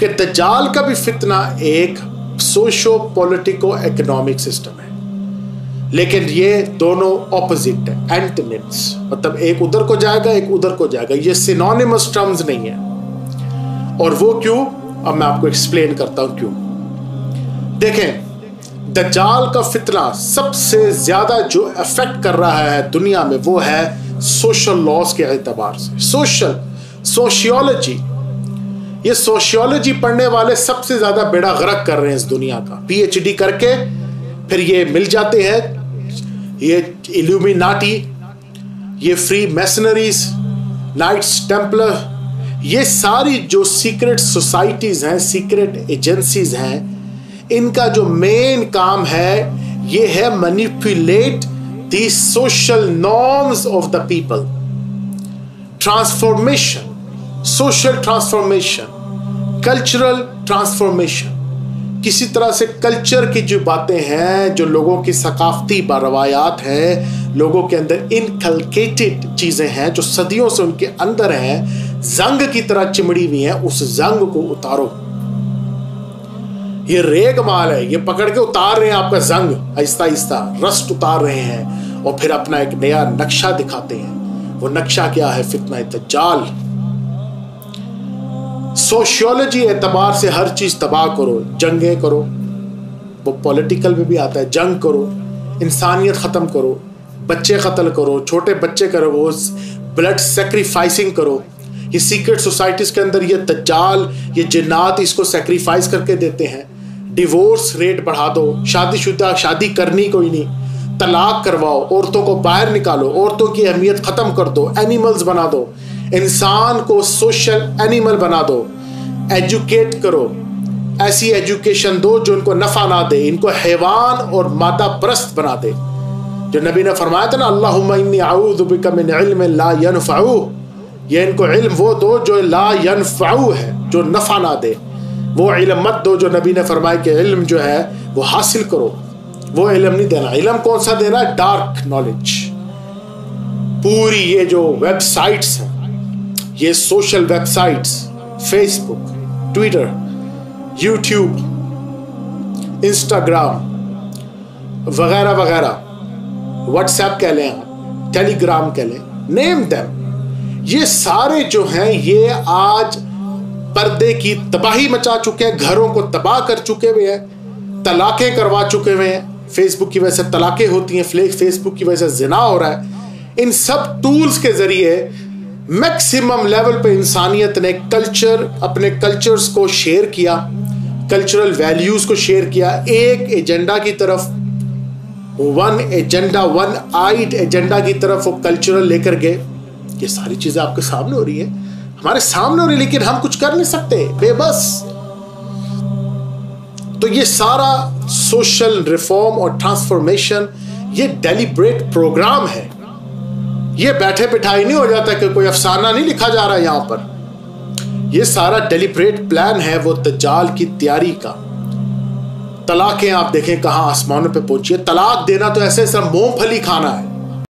कि दज्जाल का भी फितना एक सोशो पॉलिटिको इकोनॉमिक सिस्टम है, लेकिन ये दोनों ऑपोजिट है, एंटोनिम्स, मतलब एक उधर को जाएगा एक उधर को जाएगा, ये सिनोनिमस टर्म्स नहीं है। और वो क्यों, अब मैं आपको एक्सप्लेन करता हूं क्यों। देखें, दज्जाल का फितना सबसे ज्यादा जो अफेक्ट कर रहा है दुनिया में वो है सोशल लॉस के एतबार से। सोशियोलॉजी, ये सोशियोलॉजी पढ़ने वाले सबसे ज्यादा बेड़ा गर्क कर रहे हैं इस दुनिया का। पीएचडी करके फिर ये मिल जाते हैं, ये इल्यूमिनाटी, ये फ्री मैसनरीज, नाइट्स टेम्पलर, ये सारी जो सीक्रेट सोसाइटीज हैं, सीक्रेट एजेंसीज हैं, इनका जो मेन काम है ये है manipulate the social norms of the people. Transformation, social transformation, cultural transformation, किसी तरह से कल्चर की जो बातें हैं, जो लोगों की सकाफती रवायात हैं, लोगों के अंदर इनकलकेटेड चीजें हैं जो सदियों से उनके अंदर हैं, जंग की तरह चिमड़ी हुई हैं, उस जंग को उतारो। ये रेग माल है, ये पकड़ के उतार रहे हैं आपका जंग, आहिस्ता आहिस्ता रस्ट उतार रहे हैं और फिर अपना एक नया नक्शा दिखाते हैं। वो नक्शा क्या है? फितना दज्जाल। सोशियोलॉजी एतबार से हर चीज तबाह करो, जंगें करो, वो पॉलिटिकल में भी आता है, जंग करो, इंसानियत खत्म करो, बच्चे कत्ल करो, छोटे बच्चे करो, वो ब्लड सेक्रीफाइसिंग करो। ये सीक्रेट सोसाइटीज के अंदर ये दज्जाल, ये जिन्नात इसको सेक्रीफाइस करके देते हैं। डिवोर्स रेट बढ़ा दो, शादीशुदा शादी करनी कोई नहीं, तलाक करवाओ, औरतों को बाहर निकालो, औरतों की अहमियत खत्म कर दो, एनिमल्स बना दो, इंसान को सोशल एनिमल बना दो, एजुकेट करो, ऐसी एजुकेशन दो जो इनको नफा ना दे, इनको हैवान और मादा परस्त बना दे। जो नबी ने फरमाया था ना, अल्लाहुम्मा इन्नी अऊज़ु बिका मिन इल्मिन ला यनफ़उ, ये इनको इल्म वो दो जो ला यनफ़उ है, जो नफा ना दे। वो इल्म मत दो जो नबी ने फरमाया कि इल्म जो है वो हासिल करो, वो इल्म नहीं देना। इल्म कौन सा देना? Dark knowledge. पूरी ये जो वेबसाइट्स हैं, ये social websites, Facebook, Twitter, YouTube, Instagram वगैरह वगैरह, व्हाट्सएप कह लें, टेलीग्राम कह लें, नेम देम, ये सारे जो हैं ये आज पर्दे की तबाही मचा चुके हैं, घरों को तबाह कर चुके हुए हैं, तलाकें करवा चुके हुए हैं। फेसबुक की वजह से तलाकें होती हैं, फेसबुक की वजह से जिना हो रहा है। इन सब टूल्स के जरिए मैक्सिमम लेवल पे इंसानियत ने कल्चर, अपने कल्चर्स को शेयर किया, कल्चरल वैल्यूज को शेयर किया, एक एजेंडा की तरफ, one agenda, one eyed agenda की तरफ वो कल्चरल लेकर गए। ये सारी चीजें आपके सामने हो रही है, हमारे सामने हो रही है, लेकिन हम कुछ कर नहीं सकते, बेबस। तो ये सारा सोशल रिफॉर्म और ट्रांसफॉर्मेशन ये डेलिब्रेट प्रोग्राम है, ये बैठे बिठाई नहीं हो जाता कि कोई अफसाना नहीं लिखा जा रहा है यहां पर। ये सारा डेलिब्रेट प्लान है वो दज्जाल की तैयारी का। तलाकें आप देखें कहां आसमानों पे पहुंची है। तलाक देना तो ऐसे सिर्फ मूंगफली खाना है,